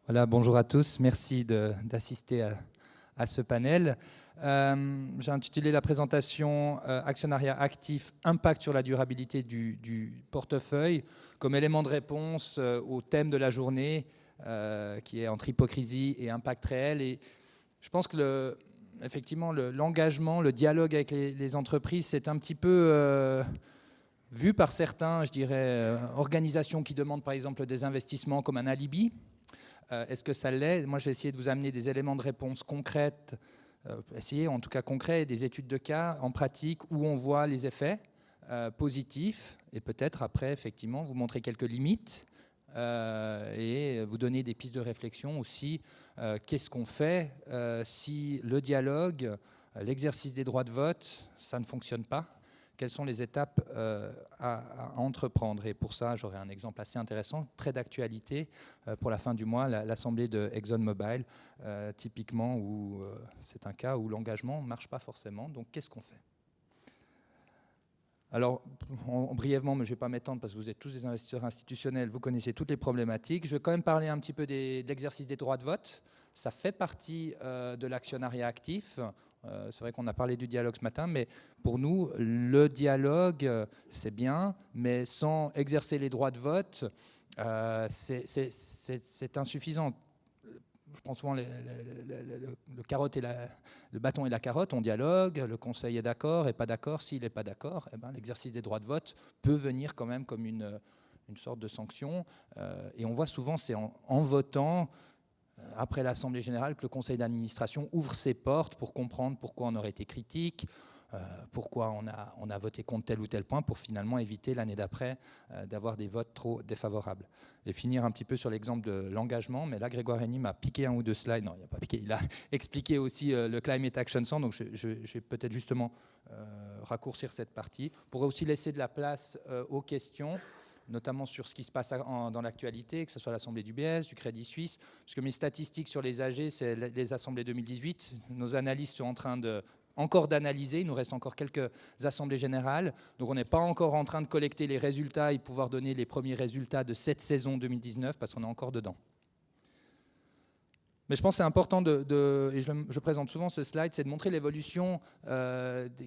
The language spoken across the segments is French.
Voilà, bonjour à tous. Merci d'assister à ce panel. J'ai intitulé la présentation Actionnariat actif, impact sur la durabilité du portefeuille, comme élément de réponse au thème de la journée, qui est entre hypocrisie et impact réel. Et je pense que effectivement, l'engagement, le dialogue avec les entreprises, c'est un petit peu vu par certains, je dirais, organisations qui demandent par exemple des investissements comme un alibi. Est-ce que ça l'est? Moi, je vais essayer de vous amener des éléments de réponse concrètes, essayer en tout cas concrets, des études de cas en pratique où on voit les effets positifs et peut-être après, effectivement, vous montrer quelques limites et vous donner des pistes de réflexion aussi. Qu'est-ce qu'on fait si le dialogue, l'exercice des droits de vote, ça ne fonctionne pas? Quelles sont les étapes à entreprendre? Et pour ça, j'aurai un exemple assez intéressant, très d'actualité, pour la fin du mois, l'assemblée de ExxonMobil, typiquement, où c'est un cas où l'engagement ne marche pas forcément. Donc, qu'est-ce qu'on fait? Alors, brièvement, mais je ne vais pas m'étendre parce que vous êtes tous des investisseurs institutionnels, vous connaissez toutes les problématiques. Je vais quand même parler un petit peu de l'exercice des droits de vote. Ça fait partie de l'actionnariat actif. C'est vrai qu'on a parlé du dialogue ce matin, mais pour nous, le dialogue, c'est bien, mais sans exercer les droits de vote, c'est insuffisant. Je prends souvent le bâton et la carotte, on dialogue, le conseil est d'accord et pas d'accord. S'il n'est pas d'accord, eh ben, l'exercice des droits de vote peut venir quand même comme une sorte de sanction. Et on voit souvent, c'est en votant, après l'Assemblée générale, que le conseil d'administration ouvre ses portes pour comprendre pourquoi on aurait été critique, pourquoi on a voté contre tel ou tel point, pour finalement éviter l'année d'après d'avoir des votes trop défavorables. Et finir un petit peu sur l'exemple de l'engagement, mais là Grégoire Henny m'a piqué un ou deux slides, non il n'a pas piqué, il a expliqué aussi le Climate Action 100, donc je vais peut-être justement raccourcir cette partie, pour aussi laisser de la place aux questions, notamment sur ce qui se passe dans l'actualité, que ce soit l'Assemblée du BS, du Crédit Suisse, parce que mes statistiques sur les AG, c'est les assemblées 2018. Nos analystes sont en train encore d'analyser, il nous reste encore quelques assemblées générales, donc on n'est pas encore en train de collecter les résultats et pouvoir donner les premiers résultats de cette saison 2019, parce qu'on est encore dedans. Mais je pense que c'est important, et je présente souvent ce slide, c'est de montrer l'évolution,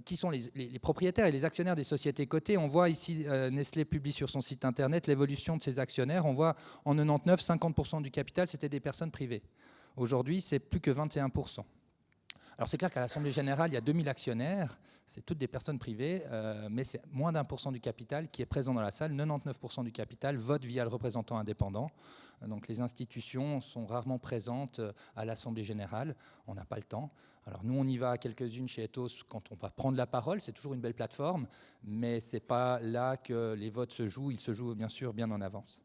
qui sont les propriétaires et les actionnaires des sociétés cotées. On voit ici, Nestlé publie sur son site internet l'évolution de ses actionnaires. On voit en 99, 50% du capital, c'était des personnes privées. Aujourd'hui, c'est plus que 21%. Alors c'est clair qu'à l'Assemblée générale, il y a 2000 actionnaires, c'est toutes des personnes privées, mais c'est moins d'1% du capital qui est présent dans la salle. 99% du capital vote via le représentant indépendant. Donc les institutions sont rarement présentes à l'Assemblée générale, on n'a pas le temps. Alors nous, on y va à quelques-unes chez Ethos quand on va prendre la parole, c'est toujours une belle plateforme, mais ce n'est pas là que les votes se jouent, ils se jouent bien sûr bien en avance.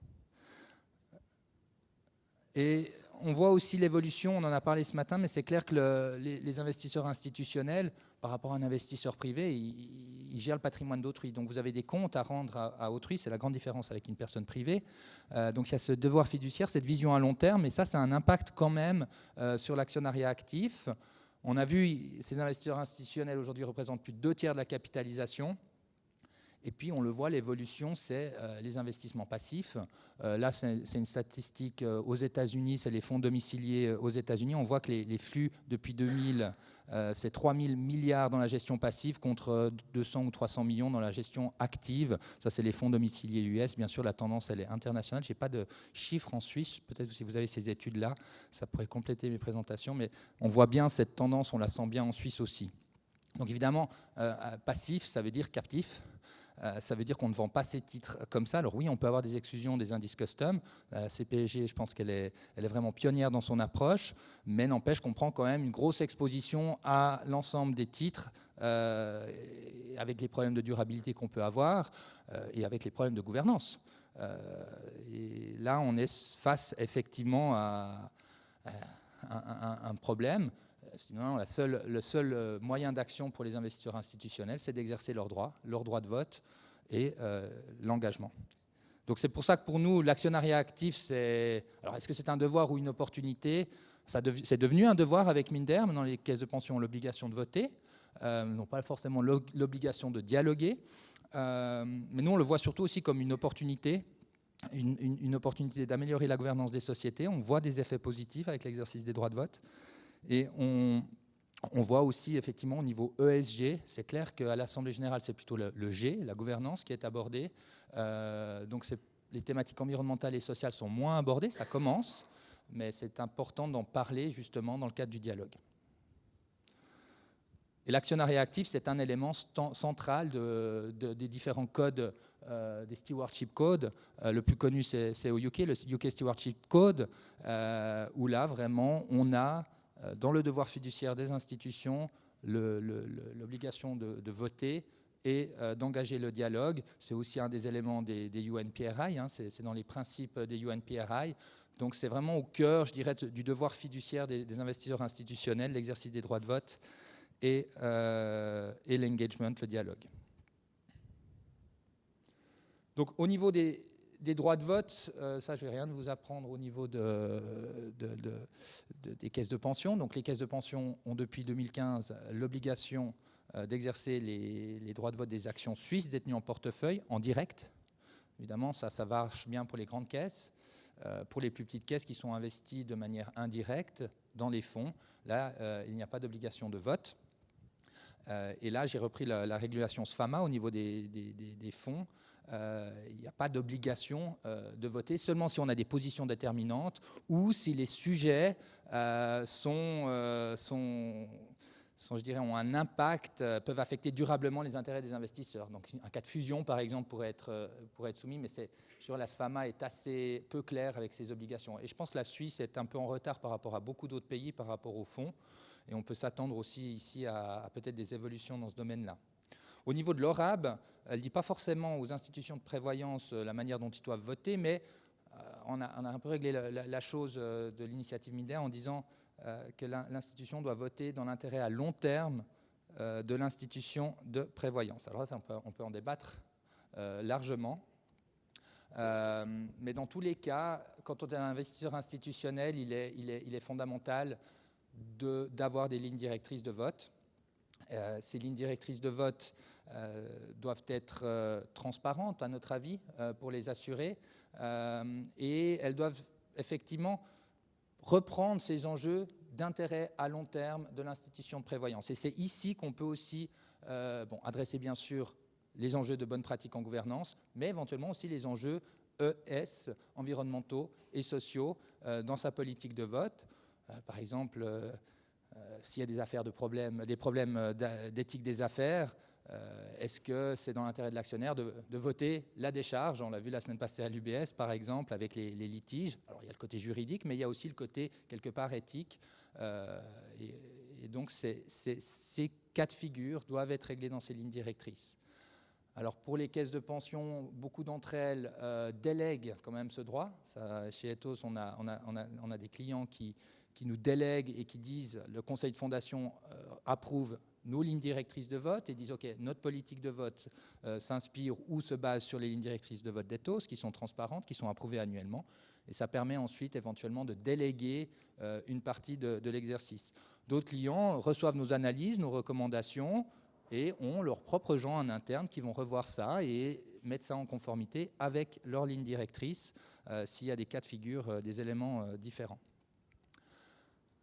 Et on voit aussi l'évolution, on en a parlé ce matin, mais c'est clair que les investisseurs institutionnels, par rapport à un investisseur privé, ils gèrent le patrimoine d'autrui. Donc vous avez des comptes à rendre à autrui, c'est la grande différence avec une personne privée. Donc il y a ce devoir fiduciaire, cette vision à long terme, et ça a un impact quand même sur l'actionnariat actif. On a vu, ces investisseurs institutionnels aujourd'hui représentent plus de 2/3 de la capitalisation. Et puis, on le voit, l'évolution, c'est les investissements passifs. Là, c'est une statistique aux États-Unis, c'est les fonds domiciliés aux États-Unis. On voit que les flux, depuis 2000, c'est 3 000 milliards dans la gestion passive contre 200 ou 300 millions dans la gestion active. Ça, c'est les fonds domiciliés US. Bien sûr, la tendance, elle est internationale. Je n'ai pas de chiffres en Suisse. Peut-être si vous avez ces études-là, ça pourrait compléter mes présentations. Mais on voit bien cette tendance, on la sent bien en Suisse aussi. Donc, évidemment, passif, ça veut dire captif. Ça veut dire qu'on ne vend pas ces titres comme ça. Alors oui, on peut avoir des exclusions des indices custom. La CPSG, je pense qu'elle est vraiment pionnière dans son approche, mais n'empêche qu'on prend quand même une grosse exposition à l'ensemble des titres, avec les problèmes de durabilité qu'on peut avoir et avec les problèmes de gouvernance. Et là, on est face effectivement à un problème. Sinon, le seul moyen d'action pour les investisseurs institutionnels, c'est d'exercer leur droit de vote et l'engagement. Donc c'est pour ça que pour nous, l'actionnariat actif, c'est... Alors est-ce que c'est un devoir ou une opportunité? C'est devenu un devoir avec Minder. Maintenant, les caisses de pension ont l'obligation de voter, n'ont pas forcément l'obligation de dialoguer. Mais nous, on le voit surtout aussi comme une opportunité. une opportunité d'améliorer la gouvernance des sociétés. On voit des effets positifs avec l'exercice des droits de vote. Et on voit aussi, effectivement, au niveau ESG, c'est clair qu'à l'Assemblée générale, c'est plutôt le G, la gouvernance, qui est abordée. Donc, les thématiques environnementales et sociales sont moins abordées, ça commence, mais c'est important d'en parler, justement, dans le cadre du dialogue. Et l'actionnariat actif, c'est un élément central des différents codes, des stewardship codes. Le plus connu, c'est au UK, le UK Stewardship Code, où là, vraiment, on a, dans le devoir fiduciaire des institutions, l'obligation de voter et d'engager le dialogue. C'est aussi un des éléments des UNPRI, hein, c'est dans les principes des UNPRI. Donc c'est vraiment au cœur, je dirais, du devoir fiduciaire des investisseurs institutionnels, l'exercice des droits de vote et l'engagement, le dialogue. Donc au niveau des droits de vote, ça je ne vais rien vous apprendre au niveau des caisses de pension. Donc les caisses de pension ont depuis 2015 l'obligation d'exercer les droits de vote des actions suisses détenues en portefeuille en direct. Évidemment, ça marche bien pour les grandes caisses. Pour les plus petites caisses qui sont investies de manière indirecte dans les fonds, là, il n'y a pas d'obligation de vote. Et là, j'ai repris la régulation SFAMA au niveau des fonds. Il n'y a pas d'obligation de voter, seulement si on a des positions déterminantes ou si les sujets je dirais, ont un impact, peuvent affecter durablement les intérêts des investisseurs. Donc un cas de fusion, par exemple, pourrait être soumis, mais la SFAMA est assez peu claire avec ses obligations. Et je pense que la Suisse est un peu en retard par rapport à beaucoup d'autres pays, par rapport au fonds. Et on peut s'attendre aussi ici à peut-être des évolutions dans ce domaine-là. Au niveau de l'ORAB, elle ne dit pas forcément aux institutions de prévoyance la manière dont ils doivent voter, mais on a un peu réglé la chose de l'initiative Minder en disant que l'institution doit voter dans l'intérêt à long terme de l'institution de prévoyance. Alors ça, on peut en débattre largement. Mais dans tous les cas, quand on est un investisseur institutionnel, il est fondamental d'avoir des lignes directrices de vote. Ces lignes directrices de vote doivent être transparentes, à notre avis, pour les assurés, et elles doivent effectivement reprendre ces enjeux d'intérêt à long terme de l'institution de prévoyance. Et c'est ici qu'on peut aussi adresser bien sûr les enjeux de bonne pratique en gouvernance, mais éventuellement aussi les enjeux ES, environnementaux et sociaux, dans sa politique de vote. Par exemple, s'il y a des problèmes d'éthique des affaires, est-ce que c'est dans l'intérêt de l'actionnaire de voter la décharge? On l'a vu la semaine passée à l'UBS, par exemple, avec les litiges. Alors, il y a le côté juridique, mais il y a aussi le côté, quelque part, éthique. Et donc, ces cas de figure doivent être réglés dans ces lignes directrices. Alors, pour les caisses de pension, beaucoup d'entre elles délèguent quand même ce droit. Ça, chez Ethos, on a des clients qui nous délèguent et qui disent le conseil de fondation approuve nos lignes directrices de vote et disent OK, notre politique de vote s'inspire ou se base sur les lignes directrices de vote d'Ethos qui sont transparentes, qui sont approuvées annuellement. Et ça permet ensuite éventuellement de déléguer une partie de l'exercice. D'autres clients reçoivent nos analyses, nos recommandations et ont leurs propres gens en interne qui vont revoir ça et mettre ça en conformité avec leurs lignes directrices s'il y a des cas de figure, des éléments différents.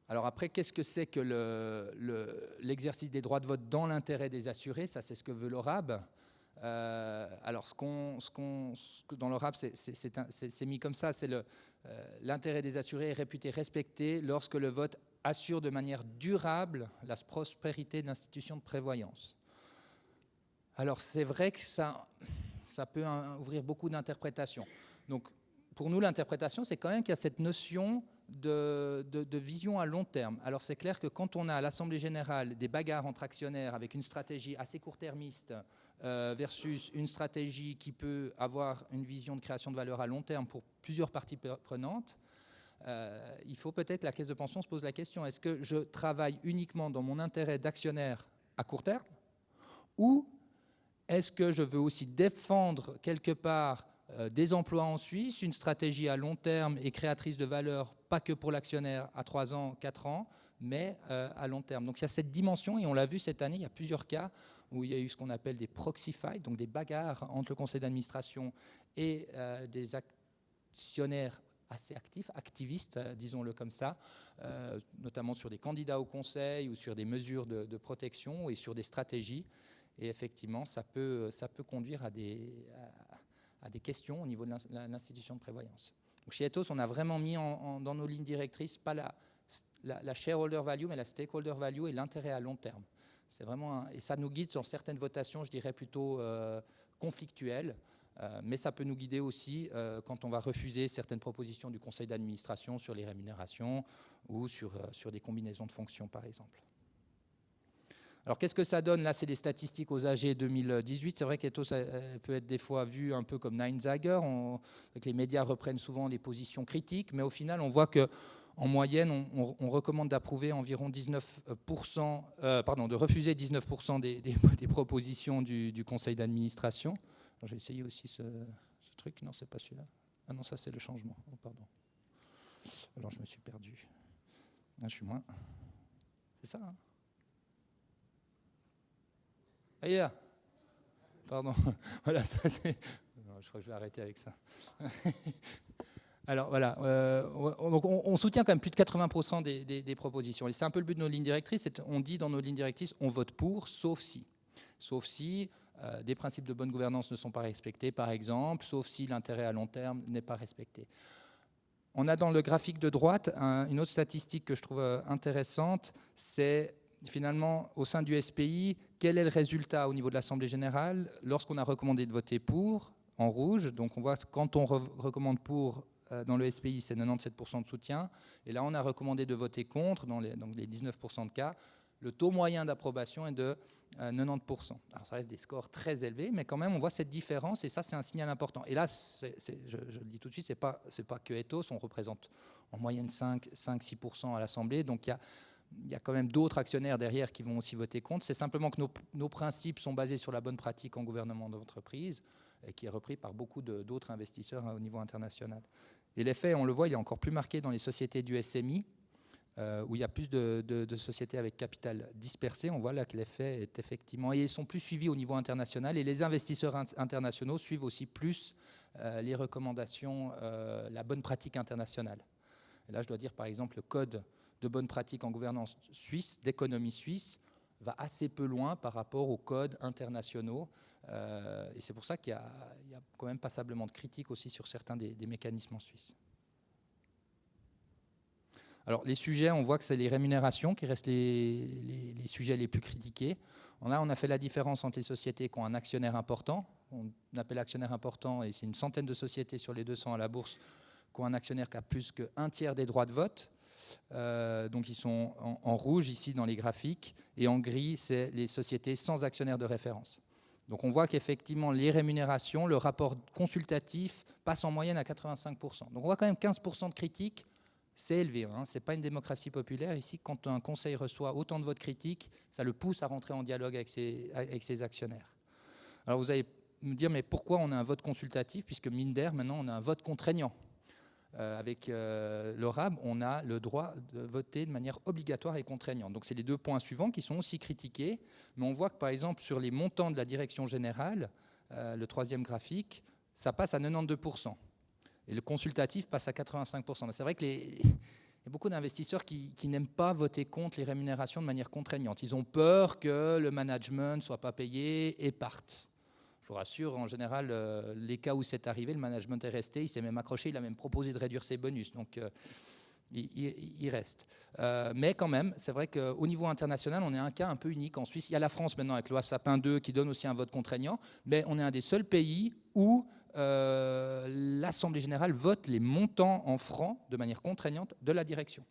Alors après, qu'est-ce que c'est que l'exercice des droits de vote dans l'intérêt des assurés? Ça, c'est ce que veut l'ORAB. Alors, dans l'ORAB, c'est mis comme ça. C'est l'intérêt des assurés est réputé respecté lorsque le vote assure de manière durable la prospérité de l'institution de prévoyance. Alors, c'est vrai que ça peut ouvrir beaucoup d'interprétations. Donc, pour nous, l'interprétation, c'est quand même qu'il y a cette notion de vision à long terme. Alors c'est clair que quand on a à l'Assemblée générale des bagarres entre actionnaires avec une stratégie assez court-termiste versus une stratégie qui peut avoir une vision de création de valeur à long terme pour plusieurs parties prenantes, il faut peut-être que la caisse de pension se pose la question, est-ce que je travaille uniquement dans mon intérêt d'actionnaire à court terme ou est-ce que je veux aussi défendre quelque part des emplois en Suisse, une stratégie à long terme et créatrice de valeur, pas que pour l'actionnaire à 3 ans, 4 ans, mais à long terme. Donc il y a cette dimension, et on l'a vu cette année, il y a plusieurs cas où il y a eu ce qu'on appelle des proxy fights, donc des bagarres entre le conseil d'administration et des actionnaire assez activiste, disons-le comme ça, notamment sur des candidats au conseil ou sur des mesures de protection et sur des stratégies. Et effectivement, ça peut conduire à des questions au niveau de l'institution de prévoyance. Donc chez Ethos, on a vraiment mis dans nos lignes directrices pas la shareholder value, mais la stakeholder value et l'intérêt à long terme. C'est vraiment et ça nous guide sur certaines votations, je dirais plutôt conflictuelles, mais ça peut nous guider aussi quand on va refuser certaines propositions du conseil d'administration sur les rémunérations ou sur des combinaisons de fonctions, par exemple. Alors, qu'est-ce que ça donne? Là, c'est les statistiques aux AG 2018. C'est vrai qu'Ethos peut être des fois vu un peu comme Neinzager. Les médias reprennent souvent les positions critiques, mais au final, on voit qu'en moyenne, on recommande d'approuver environ 19%, de refuser 19% des propositions du conseil d'administration. Je vais essayer aussi ce truc. Non, c'est pas celui-là. Ah non, ça, c'est le changement. Oh, pardon. Alors, je me suis perdu. Là, je suis moins. C'est ça, hein? Ah, il est là. Pardon. Voilà, ça, je crois que je vais arrêter avec ça. Alors voilà, donc on soutient quand même plus de 80% des propositions. Et c'est un peu le but de nos lignes directrices. On dit dans nos lignes directrices, on vote pour, sauf si des principes de bonne gouvernance ne sont pas respectés, par exemple, sauf si l'intérêt à long terme n'est pas respecté. On a dans le graphique de droite une autre statistique que je trouve intéressante, c'est finalement, au sein du SPI, quel est le résultat au niveau de l'Assemblée générale lorsqu'on a recommandé de voter pour, en rouge. Donc on voit que quand on recommande pour dans le SPI, c'est 97% de soutien. Et là, on a recommandé de voter contre, dans les 19% de cas. Le taux moyen d'approbation est de 90%. Alors ça reste des scores très élevés, mais quand même, on voit cette différence, et ça, c'est un signal important. Et là, je le dis tout de suite, c'est pas que Ethos, on représente en moyenne 5-6% à l'Assemblée, donc il y a quand même d'autres actionnaires derrière qui vont aussi voter contre. C'est simplement que nos principes sont basés sur la bonne pratique en gouvernement d'entreprise, et qui est repris par beaucoup d'autres investisseurs au niveau international. Et l'effet, on le voit, il est encore plus marqué dans les sociétés du SMI, où il y a plus de sociétés avec capital dispersé. On voit là que l'effet est effectivement... Et ils sont plus suivis au niveau international, et les investisseurs internationaux suivent aussi plus les recommandations, la bonne pratique internationale. Et là, je dois dire, par exemple, le code de bonne pratique en gouvernance suisse, d'économie suisse, va assez peu loin par rapport aux codes internationaux. Et c'est pour ça qu'il y a quand même passablement de critiques aussi sur certains des mécanismes en Suisse. Alors les sujets, on voit que c'est les rémunérations qui restent les sujets les plus critiqués. On a fait la différence entre les sociétés qui ont un actionnaire important. On appelle actionnaire important, et c'est une centaine de sociétés sur les 200 à la bourse qui ont un actionnaire qui a plus qu'un tiers des droits de vote. Donc ils sont en rouge ici dans les graphiques, et en gris, c'est les sociétés sans actionnaire de référence. Donc on voit qu'effectivement, les rémunérations, le rapport consultatif passe en moyenne à 85%. Donc on voit quand même 15% de critiques, c'est élevé. Hein. Ce n'est pas une démocratie populaire. Ici, quand un conseil reçoit autant de votes critiques, ça le pousse à rentrer en dialogue avec ses actionnaires. Alors vous allez me dire, mais pourquoi on a un vote consultatif, puisque Minder, maintenant, on a un vote contraignant. Avec l'ORAB, on a le droit de voter de manière obligatoire et contraignante. Donc c'est les deux points suivants qui sont aussi critiqués, mais on voit que par exemple sur les montants de la direction générale, le troisième graphique, ça passe à 92%, et le consultatif passe à 85%. C'est vrai qu'il y a beaucoup d'investisseurs qui n'aiment pas voter contre les rémunérations de manière contraignante. Ils ont peur que le management ne soit pas payé et partent. Je vous rassure, en général, les cas où c'est arrivé, le management est resté, il s'est même accroché, il a même proposé de réduire ses bonus, donc il reste. Mais quand même, c'est vrai qu'au niveau international, on est un cas un peu unique en Suisse. Il y a la France maintenant avec loi Sapin 2 qui donne aussi un vote contraignant, mais on est un des seuls pays où l'Assemblée générale vote les montants en francs de manière contraignante de la direction.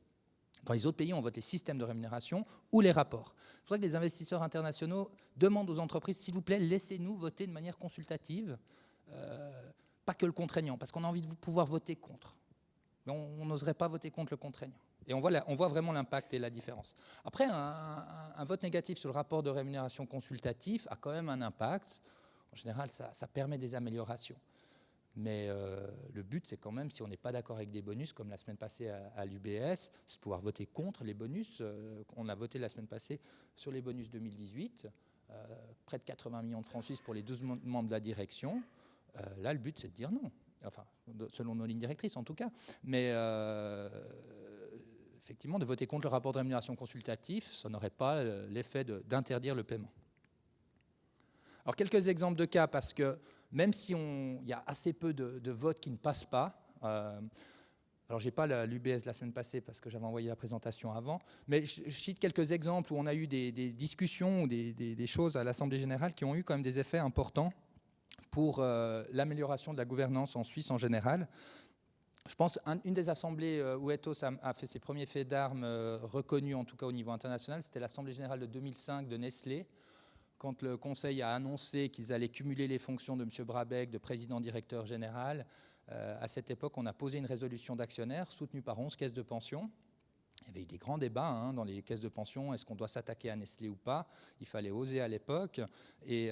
Dans les autres pays, on vote les systèmes de rémunération ou les rapports. C'est pour ça que les investisseurs internationaux demandent aux entreprises, s'il vous plaît, laissez-nous voter de manière consultative, pas que le contraignant, parce qu'on a envie de pouvoir voter contre. Mais on n'oserait pas voter contre le contraignant. Et on voit vraiment l'impact et la différence. Après, un vote négatif sur le rapport de rémunération consultatif a quand même un impact. En général, ça permet des améliorations. Mais le but, c'est quand même, si on n'est pas d'accord avec des bonus, comme la semaine passée à l'UBS, c'est de pouvoir voter contre les bonus. On a voté la semaine passée sur les bonus 2018, près de 80 millions de francs suisses pour les 12 membres de la direction. Là, le but, c'est de dire non. enfin, selon nos lignes directrices en tout cas, mais effectivement, de voter contre le rapport de rémunération consultatif, ça n'aurait pas l'effet d'interdire le paiement. Alors, quelques exemples de cas, parce que même si il y a assez peu de votes qui ne passent pas, alors je n'ai pas l'UBS la semaine passée parce que j'avais envoyé la présentation avant, mais je cite quelques exemples où on a eu des discussions ou des choses à l'Assemblée générale qui ont eu quand même des effets importants pour l'amélioration de la gouvernance en Suisse en général. Je pense qu'une des assemblées où Ethos a fait ses premiers faits d'armes reconnus, en tout cas au niveau international, c'était l'Assemblée générale de 2005 de Nestlé, quand le Conseil a annoncé qu'ils allaient cumuler les fonctions de M. Brabeck, de président-directeur général. À cette époque, on a posé une résolution d'actionnaires soutenue par 11 caisses de pension. Il y avait eu des grands débats dans les caisses de pension. Est-ce qu'on doit s'attaquer à Nestlé ou pas? Il fallait oser à l'époque. Et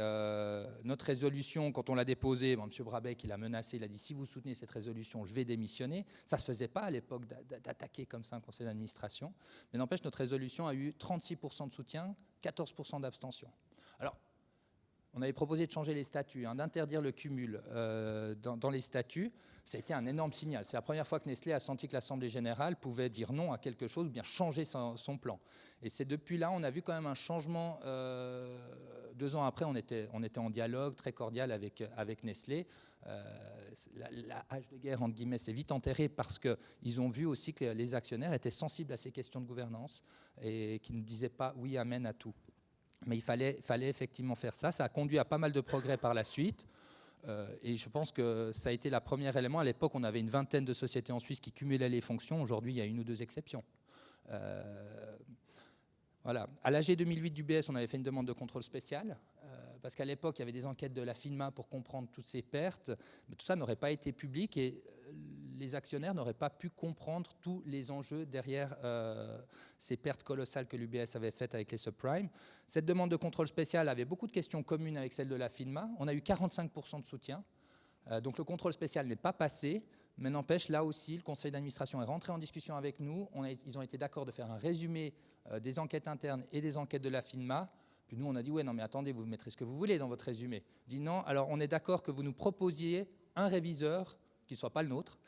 notre résolution, quand on l'a déposée, M. Brabeck, il a menacé, il a dit « si vous soutenez cette résolution, je vais démissionner ». Ça ne se faisait pas à l'époque d'attaquer comme ça un conseil d'administration. Mais n'empêche, notre résolution a eu 36% de soutien, 14% d'abstention. Alors, on avait proposé de changer les statuts, d'interdire le cumul dans les statuts. Ça a été un énorme signal. C'est la première fois que Nestlé a senti que l'Assemblée générale pouvait dire non à quelque chose ou bien changer son plan. Et c'est depuis là, on a vu quand même un changement. 2 ans après, on était en dialogue très cordial avec Nestlé. La hache de guerre, entre guillemets, s'est vite enterrée parce qu'ils ont vu aussi que les actionnaires étaient sensibles à ces questions de gouvernance et qu'ils ne disaient pas oui, amen à tout. Mais il fallait effectivement faire ça. Ça a conduit à pas mal de progrès par la suite. Et je pense que ça a été le premier élément. À l'époque, on avait une vingtaine de sociétés en Suisse qui cumulaient les fonctions. Aujourd'hui, il y a 1 ou 2 exceptions. Voilà. À l'AG 2008 du BS, on avait fait une demande de contrôle spécial. Parce qu'à l'époque, il y avait des enquêtes de la FINMA pour comprendre toutes ces pertes. Mais tout ça n'aurait pas été public et les actionnaires n'auraient pas pu comprendre tous les enjeux derrière ces pertes colossales que l'UBS avait faites avec les subprimes. Cette demande de contrôle spécial avait beaucoup de questions communes avec celle de la FINMA. On a eu 45% de soutien. Donc le contrôle spécial n'est pas passé, mais n'empêche, là aussi, le conseil d'administration est rentré en discussion avec nous. Ils ont été d'accord de faire un résumé des enquêtes internes et des enquêtes de la FINMA. Puis nous, on a dit, ouais, non, mais attendez, vous mettrez ce que vous voulez dans votre résumé. On dit non, alors on est d'accord que vous nous proposiez un réviseur, qui ne soit pas le nôtre,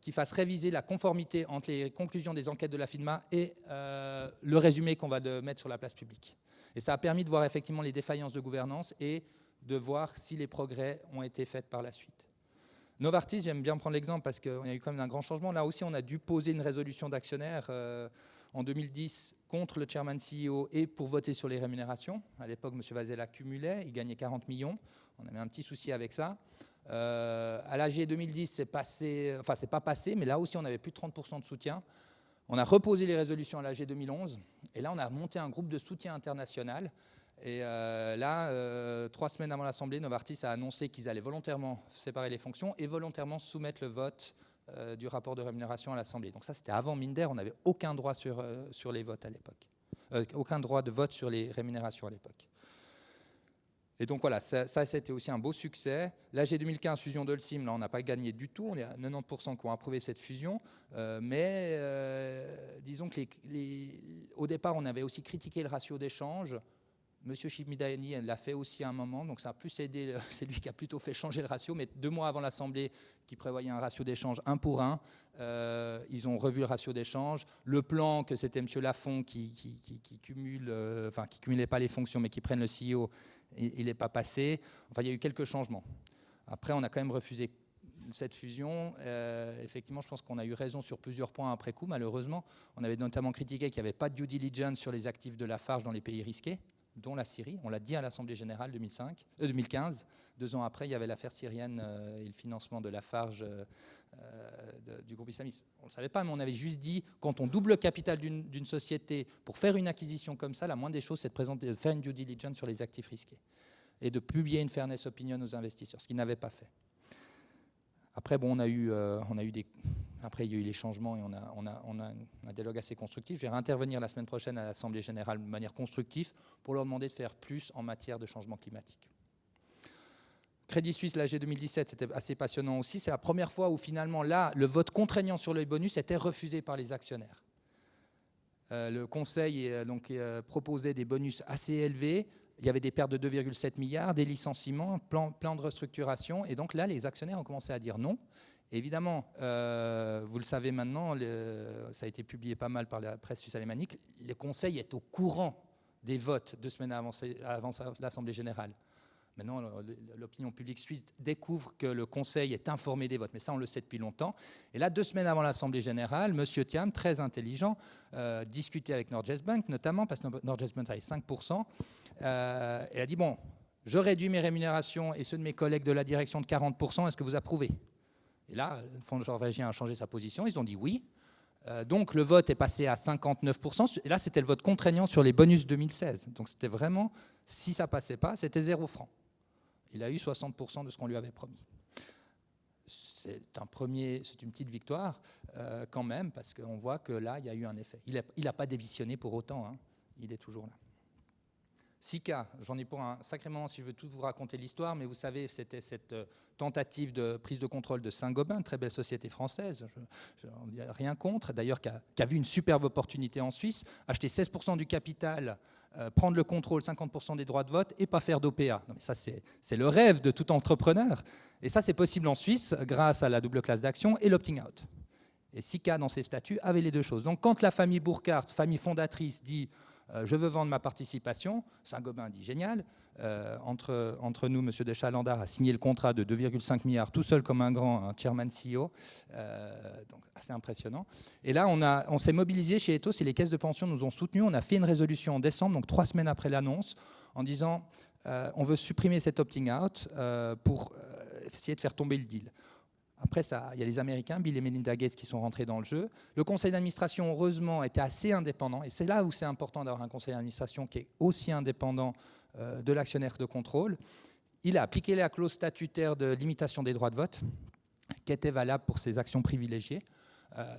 qui fasse réviser la conformité entre les conclusions des enquêtes de la FINMA et le résumé qu'on va mettre sur la place publique. Et ça a permis de voir effectivement les défaillances de gouvernance et de voir si les progrès ont été faits par la suite. Novartis, j'aime bien prendre l'exemple parce qu'il y a eu quand même un grand changement. Là aussi, on a dû poser une résolution d'actionnaires en 2010 contre le chairman CEO et pour voter sur les rémunérations. À l'époque, M. Vazella cumulait, il gagnait 40 millions. On avait un petit souci avec ça. À l'AG 2010, c'est pas passé, mais là aussi, on avait plus de 30% de soutien. On a reposé les résolutions à l'AG 2011, et là, on a monté un groupe de soutien international. Et là, 3 semaines avant l'Assemblée, Novartis a annoncé qu'ils allaient volontairement séparer les fonctions et volontairement soumettre le vote du rapport de rémunération à l'Assemblée. Donc ça, c'était avant Minder, on n'avait aucun droit sur les votes à l'époque. Aucun droit de vote sur les rémunérations à l'époque. Et donc voilà, ça c'était aussi un beau succès. L'AG 2015, fusion d'Holcim, là on n'a pas gagné du tout, on est à 90% qui ont approuvé cette fusion, mais disons que au départ on avait aussi critiqué le ratio d'échange. Monsieur Shimidani l'a fait aussi à un moment, donc ça a plus aidé, c'est lui qui a plutôt fait changer le ratio, mais 2 mois avant l'Assemblée qui prévoyait un ratio d'échange 1 pour 1, ils ont revu le ratio d'échange. Le plan que c'était M. Lafont qui cumulait pas les fonctions mais qui prenne le CEO, il n'est pas passé. Enfin, il y a eu quelques changements. Après, on a quand même refusé cette fusion. Effectivement, je pense qu'on a eu raison sur plusieurs points après coup, malheureusement. On avait notamment critiqué qu'il n'y avait pas de due diligence sur les actifs de Lafarge dans les pays risqués, dont la Syrie. On l'a dit à l'Assemblée générale 2015. 2 ans après, il y avait l'affaire syrienne et le financement de Lafarge du groupe islamiste. On ne le savait pas, mais on avait juste dit, quand on double le capital d'une société pour faire une acquisition comme ça, la moindre des choses, c'est de faire une due diligence sur les actifs risqués et de publier une fairness opinion aux investisseurs, ce qu'ils n'avaient pas fait. Après, bon, après, il y a eu les changements et on a un dialogue assez constructif. Je vais réintervenir la semaine prochaine à l'Assemblée générale de manière constructive pour leur demander de faire plus en matière de changement climatique. Crédit Suisse, l'AG 2017, c'était assez passionnant aussi. C'est la première fois où finalement, là, le vote contraignant sur le bonus était refusé par les actionnaires. Le Conseil proposait des bonus assez élevés. Il y avait des pertes de 2,7 milliards, des licenciements, plan de restructuration. Et donc là, les actionnaires ont commencé à dire non. Évidemment, vous le savez maintenant, ça a été publié pas mal par la presse suisse alémanique, le Conseil est au courant des votes 2 semaines avant l'Assemblée générale. Maintenant, l'opinion publique suisse découvre que le Conseil est informé des votes, mais ça, on le sait depuis longtemps. Et là, 2 semaines avant l'Assemblée générale, M. Thiam, très intelligent, discutait avec Norges Bank, notamment, parce que Norges Bank avait 5%, et a dit, bon, je réduis mes rémunérations et ceux de mes collègues de la direction de 40%, est-ce que vous approuvez? Et là, le fonds norvégien a changé sa position, ils ont dit oui. Donc le vote est passé à 59%, et là, c'était le vote contraignant sur les bonus 2016. Donc c'était vraiment, si ça ne passait pas, c'était 0 francs. Il a eu 60% de ce qu'on lui avait promis. C'est une petite victoire quand même, parce qu'on voit que là, il y a eu un effet. Il n'a pas démissionné pour autant, hein. Il est toujours là. Sika, j'en ai pour un sacré moment si je veux tout vous raconter l'histoire, mais vous savez, c'était cette tentative de prise de contrôle de Saint-Gobain, très belle société française, je n'en dis rien contre, d'ailleurs qui a vu une superbe opportunité en Suisse, acheter 16% du capital, prendre le contrôle, 50% des droits de vote et pas faire d'OPA. Non, mais ça, c'est le rêve de tout entrepreneur. Et ça, c'est possible en Suisse grâce à la double classe d'action et l'opting out. Et Sika, dans ses statuts, avait les deux choses. Donc quand la famille Burkhardt, famille fondatrice, dit je veux vendre ma participation, Saint-Gobain dit génial. Entre nous, M. de Chalandard a signé le contrat de 2,5 milliards tout seul comme un grand, un chairman CEO, donc assez impressionnant. Et là, on s'est mobilisé chez Ethos et les caisses de pension nous ont soutenus. On a fait une résolution en décembre, donc 3 semaines après l'annonce, en disant on veut supprimer cet opting out pour essayer de faire tomber le deal. Après, il y a les Américains, Bill et Melinda Gates, qui sont rentrés dans le jeu. Le conseil d'administration, heureusement, était assez indépendant. Et c'est là où c'est important d'avoir un conseil d'administration qui est aussi indépendant de l'actionnaire de contrôle. Il a appliqué la clause statutaire de limitation des droits de vote, qui était valable pour ses actions privilégiées,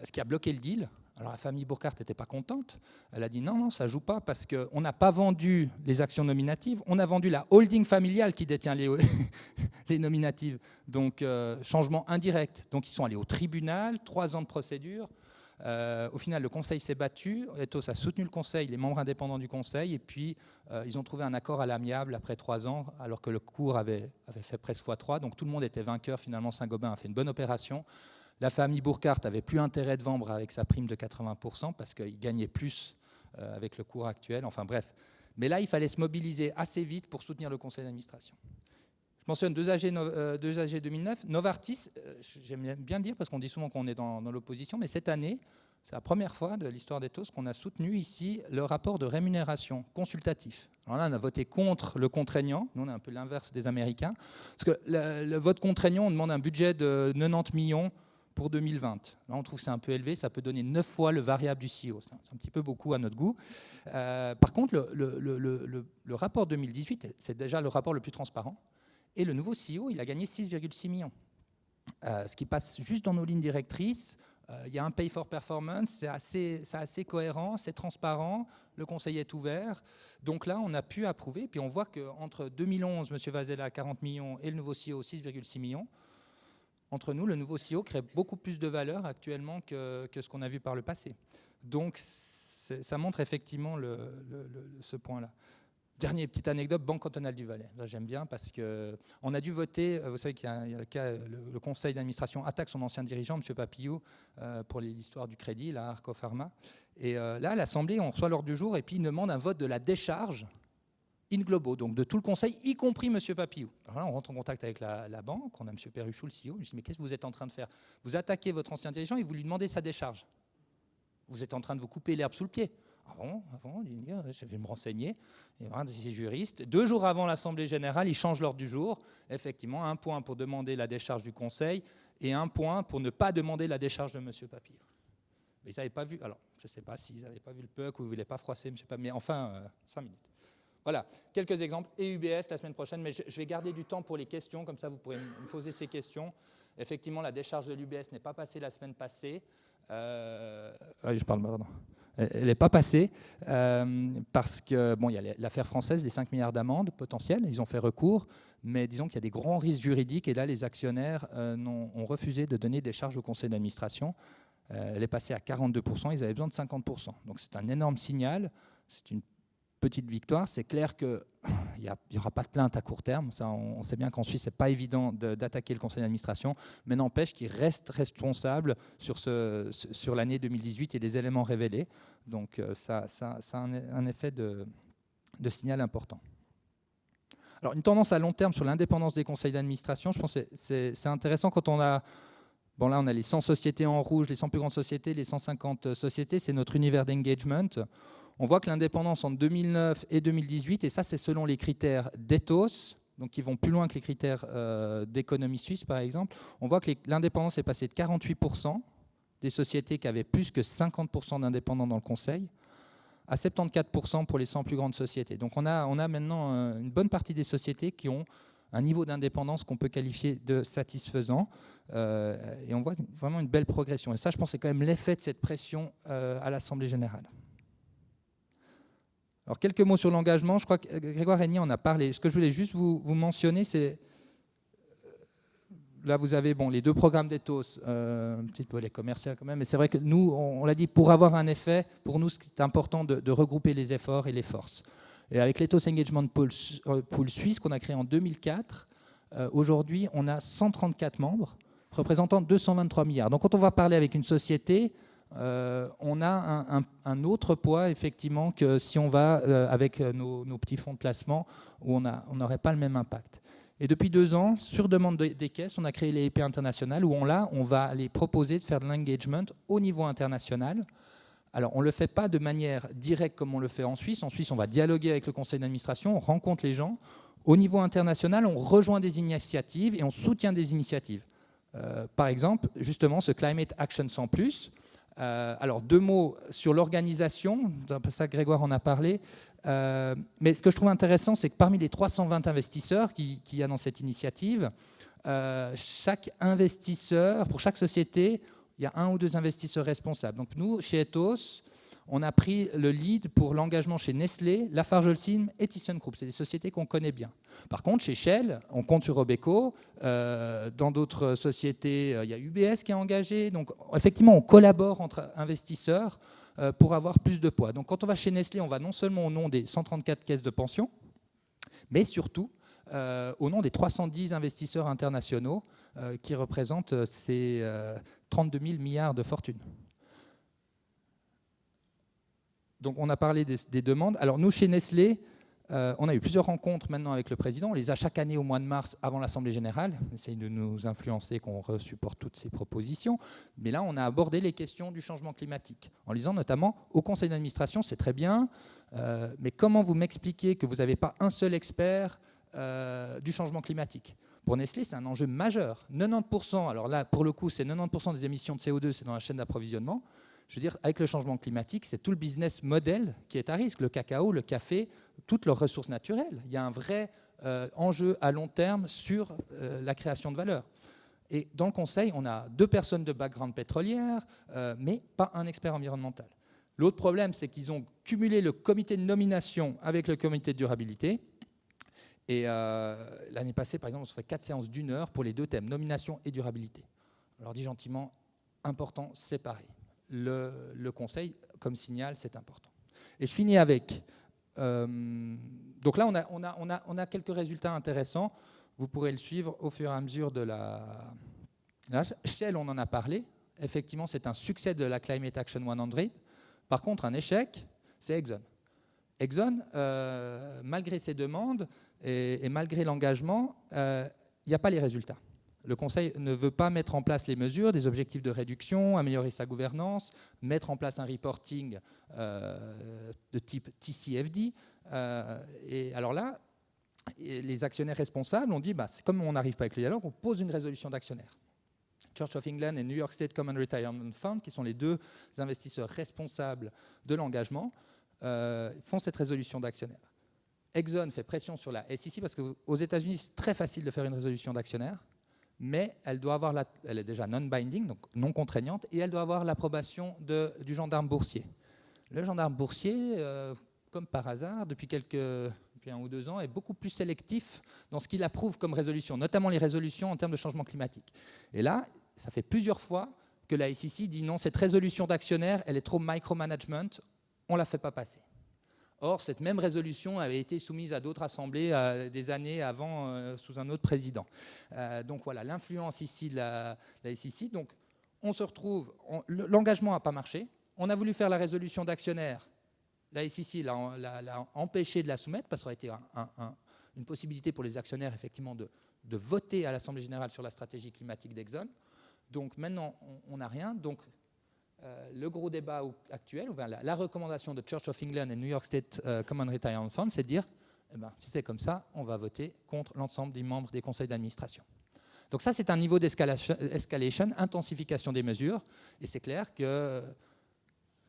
ce qui a bloqué le deal. Alors la famille Burkhardt n'était pas contente. Elle a dit non, ça ne joue pas parce qu'on n'a pas vendu les actions nominatives, on a vendu la holding familiale qui détient les nominatives. Donc changement indirect. Donc ils sont allés au tribunal, 3 ans de procédure. Au final, le conseil s'est battu. Ethos a soutenu le conseil, les membres indépendants du conseil, et puis ils ont trouvé un accord à l'amiable après 3 ans, alors que le cours avait fait presque x3. Donc tout le monde était vainqueur. Finalement, Saint-Gobain a fait une bonne opération. La famille Burkhardt avait plus intérêt de vendre avec sa prime de 80% parce qu'il gagnait plus avec le cours actuel. Enfin bref. Mais là, il fallait se mobiliser assez vite pour soutenir le conseil d'administration. Je mentionne 2AG 2009. Novartis, j'aime bien le dire parce qu'on dit souvent qu'on est dans l'opposition, mais cette année, c'est la première fois de l'histoire d'Ethos qu'on a soutenu ici le rapport de rémunération consultatif. Alors là, on a voté contre le contraignant. Nous, on est un peu l'inverse des Américains. Parce que le vote contraignant, on demande un budget de 90 millions pour 2020. Là, on trouve que c'est un peu élevé, ça peut donner 9 fois le variable du CEO. C'est un petit peu beaucoup à notre goût. Par contre, le rapport 2018, c'est déjà le rapport le plus transparent. Et le nouveau CEO, il a gagné 6,6 millions. Ce qui passe juste dans nos lignes directrices. Il y a un pay for performance, c'est assez cohérent, c'est transparent, le conseil est ouvert. Donc là, on a pu approuver. Puis on voit qu'entre 2011, M. Vasella, 40 millions, et le nouveau CEO, 6,6 millions, entre nous, le nouveau CEO crée beaucoup plus de valeur actuellement que ce qu'on a vu par le passé. Donc, ça montre effectivement ce point-là. Dernière petite anecdote, Banque cantonale du Valais. Là, j'aime bien parce qu'on a dû voter, vous savez qu'il y a le cas, le conseil d'administration attaque son ancien dirigeant, M. Papillot, pour l'histoire du crédit, la Arco Pharma. Et là, à l'Assemblée, on reçoit l'ordre du jour et puis il demande un vote de la décharge in globo, donc de tout le conseil, y compris M. Papillou. Alors là, on rentre en contact avec la banque, on a M. Perruchou, le CEO, je dis mais qu'est-ce que vous êtes en train de faire? Vous attaquez votre ancien dirigeant et vous lui demandez sa décharge. Vous êtes en train de vous couper l'herbe sous le pied. Ah bon, je vais me renseigner. Et voilà, c'est juriste. 2 jours avant l'Assemblée générale, il change l'ordre du jour. Effectivement, 1 point pour demander la décharge du conseil et 1 point pour ne pas demander la décharge de M. Papillou. Mais ils n'avaient pas vu, alors je ne sais pas s'ils n'avaient pas vu le PEC ou ils ne voulaient pas froisser M. Papillou, mais enfin, 5 minutes. Voilà, quelques exemples. Et UBS la semaine prochaine, mais je vais garder du temps pour les questions, comme ça vous pourrez me poser ces questions. Effectivement, la décharge de l'UBS n'est pas passée la semaine passée. Je parle pardon. Elle n'est pas passée parce que bon, il y a l'affaire française des 5 milliards d'amendes potentielles. Ils ont fait recours, mais disons qu'il y a des grands risques juridiques et là, les actionnaires ont refusé de donner des charges au conseil d'administration. Elle est passée à 42%, ils avaient besoin de 50%. Donc c'est un énorme signal. C'est une petite victoire. C'est clair qu'il n'y aura pas de plainte à court terme. Ça, on sait bien qu'en Suisse, ce n'est pas évident d'attaquer le conseil d'administration, mais n'empêche qu'il reste responsable sur l'année 2018 et les éléments révélés. Donc ça a un effet de signal important. Alors, une tendance à long terme sur l'indépendance des conseils d'administration, je pense que c'est intéressant quand on a... Bon, là, on a les 100 sociétés en rouge, les 100 plus grandes sociétés, les 150 sociétés, c'est notre univers d'engagement. On voit que l'indépendance entre 2009 et 2018, et ça, c'est selon les critères d'Ethos, donc qui vont plus loin que les critères d'économie suisse, par exemple, on voit que l'indépendance est passée de 48% des sociétés qui avaient plus que 50% d'indépendants dans le conseil, à 74% pour les 100 plus grandes sociétés. Donc on a maintenant une bonne partie des sociétés qui ont un niveau d'indépendance qu'on peut qualifier de satisfaisant. Et on voit vraiment une belle progression. Et ça, je pense, c'est quand même l'effet de cette pression à l'Assemblée générale. Alors, quelques mots sur l'engagement. Je crois que Grégoire Régnier en a parlé. Ce que je voulais juste vous mentionner, c'est... Là, vous avez les deux programmes d'Ethos, un petit peu les commerciaux quand même, mais c'est vrai que nous, on l'a dit, pour avoir un effet, pour nous, c'est important de regrouper les efforts et les forces. Et avec l'Ethos Engagement Pool Suisse, qu'on a créé en 2004, aujourd'hui, on a 134 membres, représentant 223 milliards. Donc, quand on va parler avec une société, on a un autre poids, effectivement, que si on va avec nos petits fonds de placement, où on n'aurait pas le même impact. Et depuis 2 ans, sur demande des caisses, on a créé les EP internationales où on va aller proposer de faire de l'engagement au niveau international. Alors, on ne le fait pas de manière directe comme on le fait en Suisse. En Suisse, on va dialoguer avec le conseil d'administration, on rencontre les gens. Au niveau international, on rejoint des initiatives et on soutient des initiatives. Par exemple, justement, ce Climate Action 100+. Alors, 2 mots sur l'organisation, ça Grégoire en a parlé. Mais ce que je trouve intéressant, c'est que parmi les 320 investisseurs qu'il y a dans cette initiative, chaque investisseur, pour chaque société, il y a 1 ou 2 investisseurs responsables. Donc nous, chez Ethos, on a pris le lead pour l'engagement chez Nestlé, LafargeHolcim et ThyssenKrupp. C'est des sociétés qu'on connaît bien. Par contre, chez Shell, on compte sur Robeco. Dans d'autres sociétés, il y a UBS qui est engagé. Donc effectivement, on collabore entre investisseurs pour avoir plus de poids. Donc quand on va chez Nestlé, on va non seulement au nom des 134 caisses de pension, mais surtout au nom des 310 investisseurs internationaux qui représentent ces 32 000 milliards de fortune. Donc on a parlé des demandes. Alors nous, chez Nestlé, on a eu plusieurs rencontres maintenant avec le président. On les a chaque année au mois de mars avant l'Assemblée générale. On essaye de nous influencer, qu'on supporte toutes ces propositions. Mais là, on a abordé les questions du changement climatique, en disant notamment au conseil d'administration, c'est très bien, mais comment vous m'expliquez que vous n'avez pas un seul expert du changement climatique? Pour Nestlé, c'est un enjeu majeur. 90%, alors là, pour le coup, c'est 90% des émissions de CO2, c'est dans la chaîne d'approvisionnement. Je veux dire, avec le changement climatique, c'est tout le business model qui est à risque. Le cacao, le café, toutes leurs ressources naturelles. Il y a un vrai enjeu à long terme sur la création de valeur. Et dans le conseil, on a 2 personnes de background pétrolière, mais pas un expert environnemental. L'autre problème, c'est qu'ils ont cumulé le comité de nomination avec le comité de durabilité. Et l'année passée, par exemple, on se fait 4 séances d'1 heure pour les 2 thèmes, nomination et durabilité. On leur dit gentiment, important, séparé. Le conseil, comme signal, c'est important. Et je finis avec... donc là, on a quelques résultats intéressants. Vous pourrez le suivre au fur et à mesure de la... Là, Shell, on en a parlé. Effectivement, c'est un succès de la Climate Action 100. Par contre, un échec, c'est Exxon. Exxon, malgré ses demandes et malgré l'engagement, il n'y a pas les résultats. Le Conseil ne veut pas mettre en place les mesures, des objectifs de réduction, améliorer sa gouvernance, mettre en place un reporting de type TCFD. Et alors là, les actionnaires responsables ont dit, comme on n'arrive pas avec le dialogue, on pose une résolution d'actionnaires. Church of England et New York State Common Retirement Fund, qui sont les 2 investisseurs responsables de l'engagement, font cette résolution d'actionnaires. Exxon fait pression sur la SEC parce qu'aux États-Unis, c'est très facile de faire une résolution d'actionnaires, mais elle doit avoir elle est déjà non-binding, donc non contraignante, et elle doit avoir l'approbation du gendarme boursier. Le gendarme boursier, comme par hasard, depuis 1 ou 2 ans, est beaucoup plus sélectif dans ce qu'il approuve comme résolution, notamment les résolutions en termes de changement climatique. Et là, ça fait plusieurs fois que la SEC dit non, cette résolution d'actionnaire, elle est trop micromanagement, on ne la fait pas passer. Or, cette même résolution avait été soumise à d'autres assemblées des années avant, sous un autre président. Donc voilà, l'influence ici de la SEC. Donc on se retrouve, l'engagement n'a pas marché. On a voulu faire la résolution d'actionnaires. La SEC l'a empêché de la soumettre parce que ça aurait été une possibilité pour les actionnaires effectivement de voter à l'Assemblée générale sur la stratégie climatique d'Exxon. Donc maintenant, on n'a rien. Donc le gros débat actuel, la recommandation de Church of England et New York State Common Retirement Fund, c'est de dire, si c'est comme ça, on va voter contre l'ensemble des membres des conseils d'administration. Donc ça, c'est un niveau d'escalation, intensification des mesures, et c'est clair que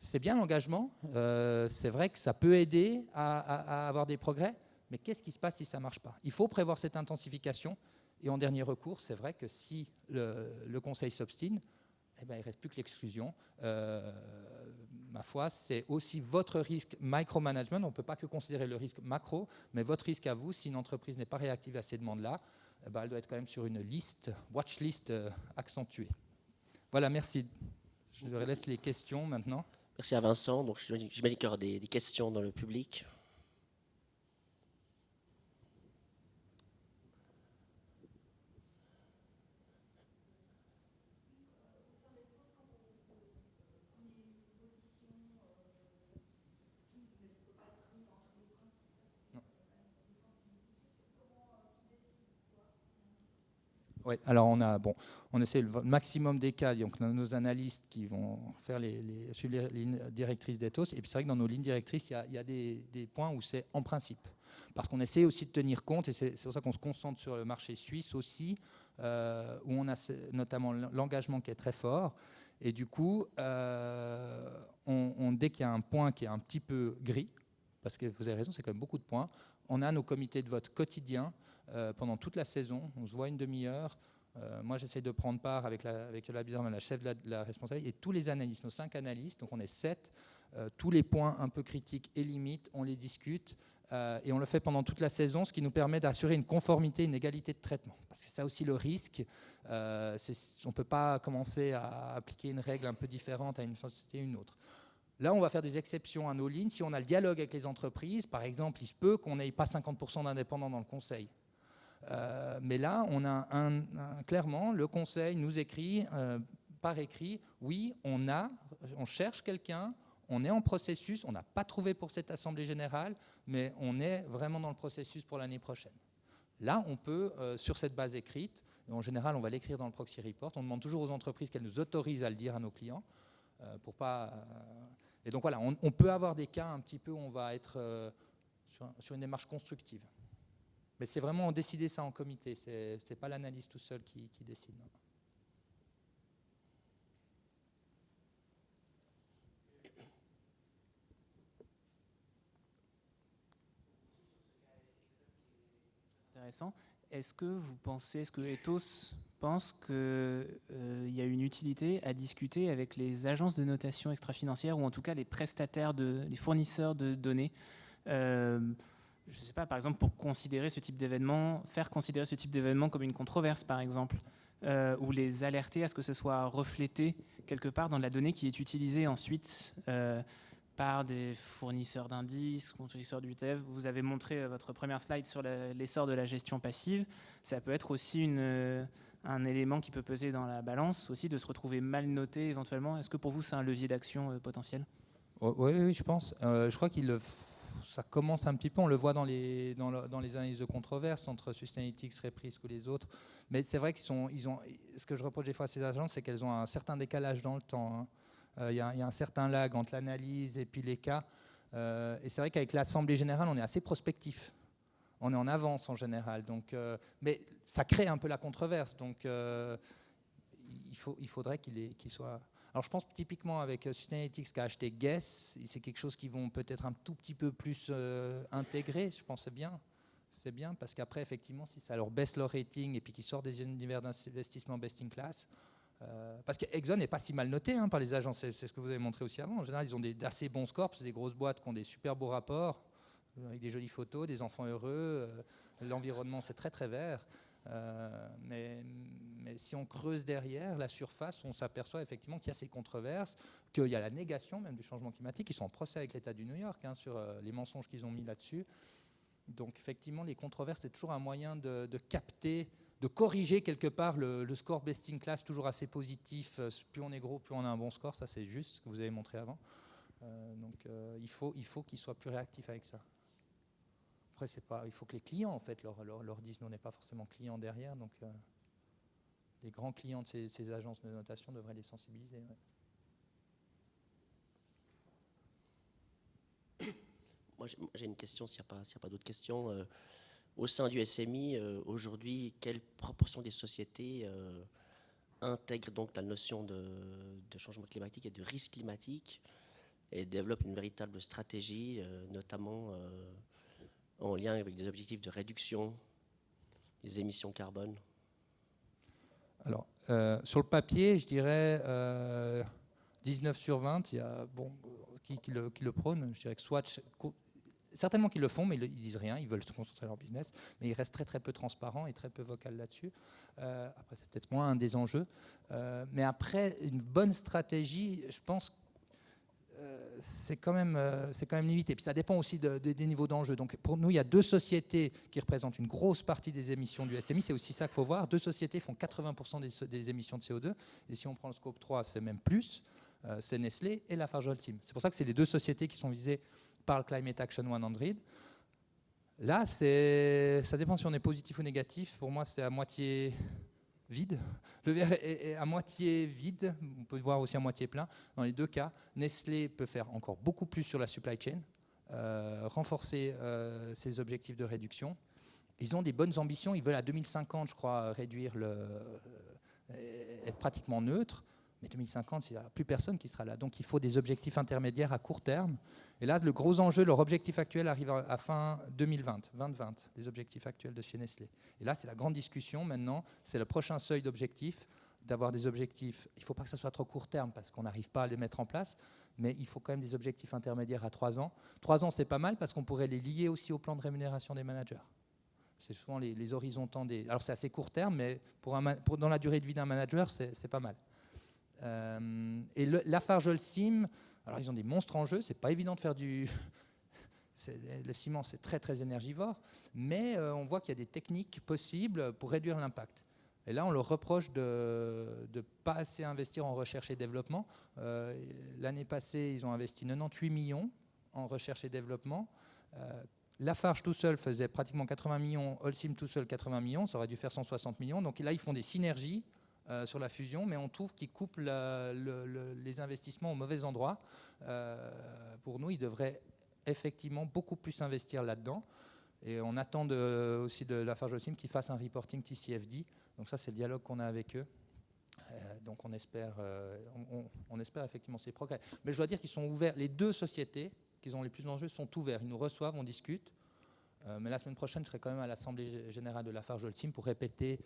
c'est bien l'engagement, c'est vrai que ça peut aider à avoir des progrès, mais qu'est-ce qui se passe si ça ne marche pas? Il faut prévoir cette intensification, et en dernier recours, c'est vrai que si le Conseil s'obstine, il ne reste plus que l'exclusion. Ma foi, c'est aussi votre risque micromanagement. On ne peut pas que considérer le risque macro, mais votre risque à vous, si une entreprise n'est pas réactive à ces demandes-là, elle doit être quand même sur une liste, watch list accentuée. Voilà, merci. Je laisse les questions maintenant. Merci à Vincent. Donc, j'imagine qu'il y aura des questions dans le public. Oui, alors on essaie le maximum des cas, donc on a nos analystes qui vont suivre les lignes directrices d'Ethos, et puis c'est vrai que dans nos lignes directrices, il y a des points où c'est en principe, parce qu'on essaie aussi de tenir compte, et c'est pour ça qu'on se concentre sur le marché suisse aussi, où on a notamment l'engagement qui est très fort, et du coup, dès qu'il y a un point qui est un petit peu gris, parce que vous avez raison, c'est quand même beaucoup de points, on a nos comités de vote quotidiens, pendant toute la saison, on se voit une demi-heure. Moi, j'essaie de prendre part avec la chef de la responsabilité, et tous les analystes, nos 5 analystes, donc on est 7, tous les points un peu critiques et limites, on les discute, et on le fait pendant toute la saison, ce qui nous permet d'assurer une conformité, une égalité de traitement. Parce que c'est ça aussi le risque. On ne peut pas commencer à appliquer une règle un peu différente à une société ou une autre. Là, on va faire des exceptions à nos lignes. Si on a le dialogue avec les entreprises, par exemple, il se peut qu'on n'ait pas 50% d'indépendants dans le conseil. Mais là, on a clairement, le Conseil nous écrit par écrit, oui, on cherche quelqu'un, on est en processus, on n'a pas trouvé pour cette Assemblée générale, mais on est vraiment dans le processus pour l'année prochaine. Là, on peut, sur cette base écrite, et en général, on va l'écrire dans le proxy report, on demande toujours aux entreprises qu'elles nous autorisent à le dire à nos clients, pour pas... et donc voilà, on peut avoir des cas un petit peu où on va être sur une démarche constructive. Mais c'est vraiment décider ça en comité, ce n'est pas l'analyse tout seul qui décide. Non. Intéressant. Est-ce que Ethos pense qu'il y a une utilité à discuter avec les agences de notation extra-financière, ou en tout cas les prestataires, les fournisseurs de données, je ne sais pas, par exemple, pour considérer ce type d'événement, faire considérer ce type d'événement comme une controverse, par exemple, ou les alerter à ce que ce soit reflété quelque part dans la donnée qui est utilisée ensuite par des fournisseurs d'indices, fournisseurs d'UTF. Vous avez montré votre première slide sur l'essor de la gestion passive. Ça peut être aussi un élément qui peut peser dans la balance, aussi de se retrouver mal noté éventuellement. Est-ce que pour vous, c'est un levier d'action potentiel? Oui, je pense. Je crois ça commence un petit peu, on le voit dans les analyses de controverse entre Sustainalytics, Reprisk ou les autres. Mais c'est vrai ce que je reproche des fois à ces agences, c'est qu'elles ont un certain décalage dans le temps. Il y a un certain lag entre l'analyse et puis les cas. Et c'est vrai qu'avec l'Assemblée générale, on est assez prospectif. On est en avance en général. Donc, mais ça crée un peu la controverse. Donc, il faudrait qu'il soit... Alors, je pense typiquement avec Sustainalytics qui a acheté Guess, c'est quelque chose qu'ils vont peut-être un tout petit peu plus intégrer. Je pense que c'est bien parce qu'après, effectivement, si ça leur baisse leur rating et puis qu'ils sortent des univers d'investissement best in class, parce qu'Exxon n'est pas si mal noté par les agences, c'est ce que vous avez montré aussi avant. En général, ils ont d'assez bons scores, c'est des grosses boîtes qui ont des super beaux rapports, avec des jolies photos, des enfants heureux, l'environnement c'est très très vert. Mais Mais si on creuse derrière la surface, on s'aperçoit effectivement qu'il y a ces controverses, qu'il y a la négation même du changement climatique. Ils sont en procès avec l'État du New York sur les mensonges qu'ils ont mis là-dessus. Donc effectivement, les controverses, c'est toujours un moyen de capter, de corriger quelque part le score best in class, toujours assez positif. Plus on est gros, plus on a un bon score. Ça, c'est juste ce que vous avez montré avant. Il faut qu'ils soient plus réactifs avec ça. Après, il faut que les clients en fait, leur disent. Nous, on n'est pas forcément clients derrière. Donc, les grands clients de ces agences de notation devraient les sensibiliser. Ouais. Moi, j'ai une question, s'il n'y a pas d'autres questions. Au sein du SMI, aujourd'hui, quelle proportion des sociétés intègrent donc la notion de changement climatique et de risque climatique et développent une véritable stratégie, notamment en lien avec des objectifs de réduction des émissions carbone? Alors, sur le papier, je dirais 19 sur 20, il y a qui le prônent. Je dirais que Swatch, certainement qu'ils le font, mais ils disent rien, ils veulent se concentrer sur leur business, mais ils restent très très peu transparents et très peu vocal là-dessus. Après, c'est peut-être moins un des enjeux. Mais après, une bonne stratégie, je pense c'est quand même limité. Puis ça dépend aussi des niveaux d'enjeu. Donc pour nous, il y a 2 sociétés qui représentent une grosse partie des émissions du SMI. C'est aussi ça qu'il faut voir. 2 sociétés font 80% des émissions de CO2. Et si on prend le scope 3, c'est même plus. C'est Nestlé et LafargeHolcim. C'est pour ça que c'est les 2 sociétés qui sont visées par le Climate Action 100. Là, ça dépend si on est positif ou négatif. Pour moi, c'est à moitié vide. Le verre est à moitié vide, on peut le voir aussi à moitié plein. Dans les 2 cas, Nestlé peut faire encore beaucoup plus sur la supply chain, renforcer ses objectifs de réduction. Ils ont des bonnes ambitions, ils veulent à 2050, je crois, être pratiquement neutre. Mais 2050, il n'y a plus personne qui sera là. Donc il faut des objectifs intermédiaires à court terme. Et là, le gros enjeu, leur objectif actuel arrive à fin 2020, les objectifs actuels de chez Nestlé. Et là, c'est la grande discussion maintenant. C'est le prochain seuil d'objectifs, d'avoir des objectifs. Il ne faut pas que ça soit trop court terme parce qu'on n'arrive pas à les mettre en place. Mais il faut quand même des objectifs intermédiaires à 3 ans. 3 ans, c'est pas mal parce qu'on pourrait les lier aussi au plan de rémunération des managers. C'est souvent les horizontants des... Alors c'est assez court terme, mais dans la durée de vie d'un manager, c'est pas mal. Et LafargeHolcim, alors ils ont des monstres en jeu, c'est pas évident de faire le ciment, c'est très très énergivore, mais on voit qu'il y a des techniques possibles pour réduire l'impact. Et là, on leur reproche de ne pas assez investir en recherche et développement. L'année passée, ils ont investi 98 millions en recherche et développement. Lafarge tout seul faisait pratiquement 80 millions, Holcim tout seul 80 millions, ça aurait dû faire 160 millions. Donc là, ils font des synergies sur la fusion, mais on trouve qu'ils coupent les investissements au mauvais endroit. Pour nous, ils devraient effectivement beaucoup plus investir là-dedans. Et on attend aussi de LafargeHolcim qu'ils fassent un reporting TCFD. Donc ça, c'est le dialogue qu'on a avec eux. Donc on espère effectivement ces progrès. Mais je dois dire qu'ils sont ouverts. Les 2 sociétés qui ont les plus d'enjeux sont ouverts. Ils nous reçoivent, on discute. Mais la semaine prochaine, je serai quand même à l'Assemblée générale de LafargeHolcim pour répéter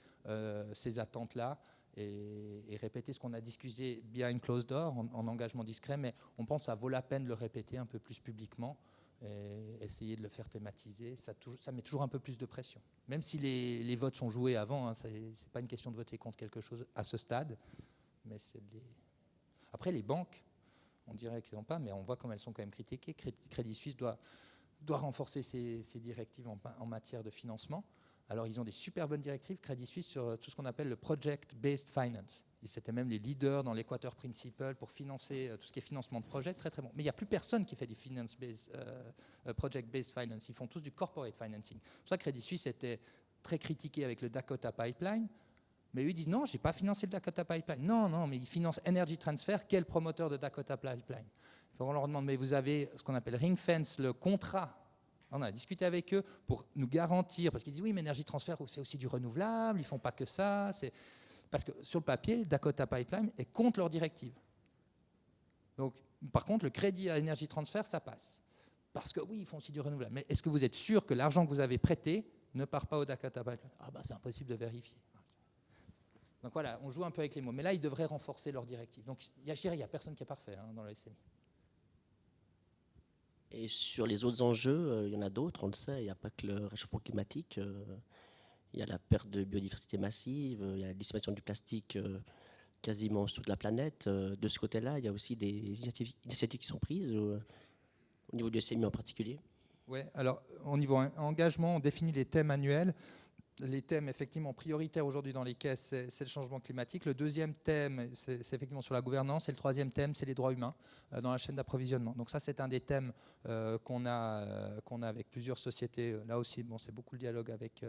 ces attentes-là et répéter ce qu'on a discuté behind closed door, en engagement discret, mais on pense que ça vaut la peine de le répéter un peu plus publiquement et essayer de le faire thématiser. Ça met toujours un peu plus de pression. Même si les votes sont joués avant, hein, c'est pas une question de voter contre quelque chose à ce stade. Mais après, les banques, on dirait qu'elles n'ont pas, mais on voit comme elles sont quand même critiquées. Crédit Suisse doit renforcer ses directives en matière de financement. Alors, ils ont des super bonnes directives, Crédit Suisse, sur tout ce qu'on appelle le Project-Based Finance. Et c'était même les leaders dans l'Equator Principle pour financer tout ce qui est financement de projet, très très bon. Mais il n'y a plus personne qui fait du Project-Based Finance. Ils font tous du Corporate Financing. C'est pour ça que Crédit Suisse était très critiqué avec le Dakota Pipeline. Mais eux, ils disent non, je n'ai pas financé le Dakota Pipeline. Non, mais ils financent Energy Transfer, quel promoteur de Dakota Pipeline. Donc on leur demande, mais vous avez ce qu'on appelle ring fence, le contrat. On a discuté avec eux pour nous garantir, parce qu'ils disent oui, mais Energy Transfer, c'est aussi du renouvelable, ils ne font pas que ça. Parce que sur le papier, Dakota Pipeline est contre leur directive. Donc, par contre, le crédit à Energy Transfer, ça passe. Parce que oui, ils font aussi du renouvelable. Mais est-ce que vous êtes sûr que l'argent que vous avez prêté ne part pas au Dakota Pipeline? Ah ben, c'est impossible de vérifier. Donc voilà, on joue un peu avec les mots. Mais là, ils devraient renforcer leur directive. Donc, je dirais, il n'y a personne qui est parfait dans le SMI. Et sur les autres enjeux, il y en a d'autres, on le sait, il n'y a pas que le réchauffement climatique. il y a la perte de biodiversité massive, il y a la disparition du plastique quasiment sur toute la planète. De ce côté-là, il y a aussi des initiatives qui sont prises au niveau du SMI en particulier. Oui, alors au niveau engagement, on définit les thèmes annuels. Les thèmes effectivement prioritaires aujourd'hui dans les caisses, c'est le changement climatique. Le deuxième thème, c'est effectivement sur la gouvernance. Et le troisième thème, c'est les droits humains dans la chaîne d'approvisionnement. Donc ça, c'est un des thèmes qu'on a avec plusieurs sociétés. Là aussi, bon, c'est beaucoup le dialogue avec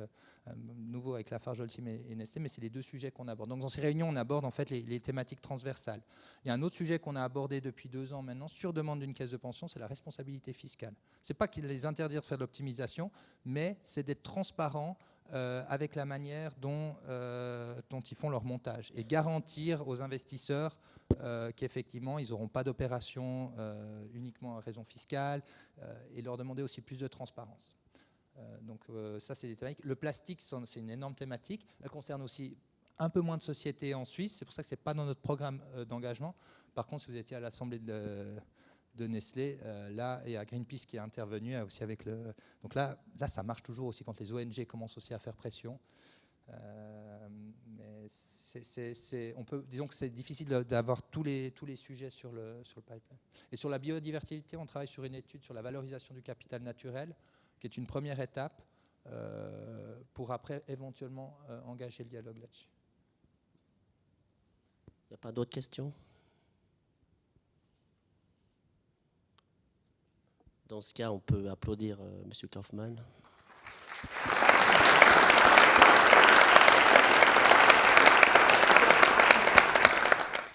nouveau avec Lafarge, Holcim et Nestlé, mais c'est les deux sujets qu'on aborde. Donc dans ces réunions, on aborde en fait les thématiques transversales. Il y a un autre sujet qu'on a abordé depuis 2 ans maintenant, sur demande d'une caisse de pension, c'est la responsabilité fiscale. C'est pas qu'il les interdire de faire de l'optimisation, mais c'est d'être transparent avec la manière dont ils font leur montage et garantir aux investisseurs qu'effectivement ils n'auront pas d'opération uniquement à raison fiscale et leur demander aussi plus de transparence. Donc ça, c'est des thématiques. Le plastique, c'est une énorme thématique. Elle concerne aussi un peu moins de sociétés en Suisse. C'est pour ça que ce n'est pas dans notre programme d'engagement. Par contre, si vous étiez à l'Assemblée de Nestlé, là, et à Greenpeace qui est intervenu aussi avec le... Donc là, ça marche toujours aussi quand les ONG commencent aussi à faire pression. Mais disons que c'est difficile d'avoir tous les sujets sur le pipeline. Et sur la biodiversité, on travaille sur une étude sur la valorisation du capital naturel, qui est une première étape pour après éventuellement engager le dialogue là-dessus. Il n'y a pas d'autres questions ? Dans ce cas, on peut applaudir M. Kaufmann.